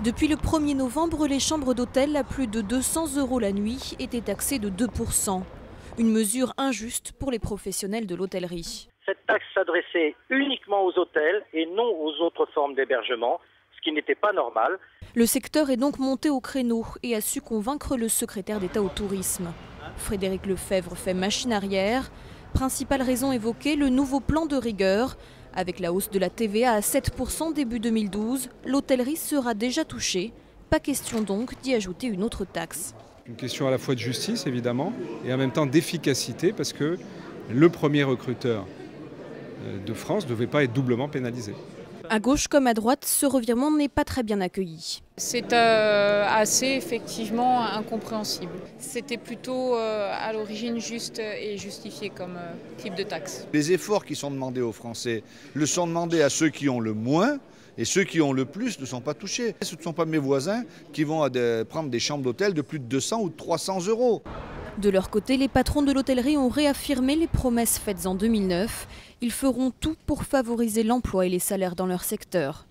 Depuis le 1er novembre, les chambres d'hôtel à plus de 200 € la nuit étaient taxées de 2%. Une mesure injuste pour les professionnels de l'hôtellerie. Cette taxe s'adressait uniquement aux hôtels et non aux autres formes d'hébergement, ce qui n'était pas normal. Le secteur est donc monté au créneau et a su convaincre le secrétaire d'État au tourisme. Frédéric Lefebvre fait machine arrière. Principale raison évoquée, le nouveau plan de rigueur. Avec la hausse de la TVA à 7% début 2012, l'hôtellerie sera déjà touchée. Pas question donc d'y ajouter une autre taxe. Une question à la fois de justice évidemment et en même temps d'efficacité parce que le premier recruteur de France ne devait pas être doublement pénalisé. À gauche comme à droite, ce revirement n'est pas très bien accueilli. C'est assez effectivement incompréhensible. C'était plutôt à l'origine juste et justifié comme type de taxe. Les efforts qui sont demandés aux Français le sont demandés à ceux qui ont le moins et ceux qui ont le plus ne sont pas touchés. Ce ne sont pas mes voisins qui vont prendre des chambres d'hôtel de plus de 200 ou de 300 €. De leur côté, les patrons de l'hôtellerie ont réaffirmé les promesses faites en 2009. Ils feront tout pour favoriser l'emploi et les salaires dans leur secteur.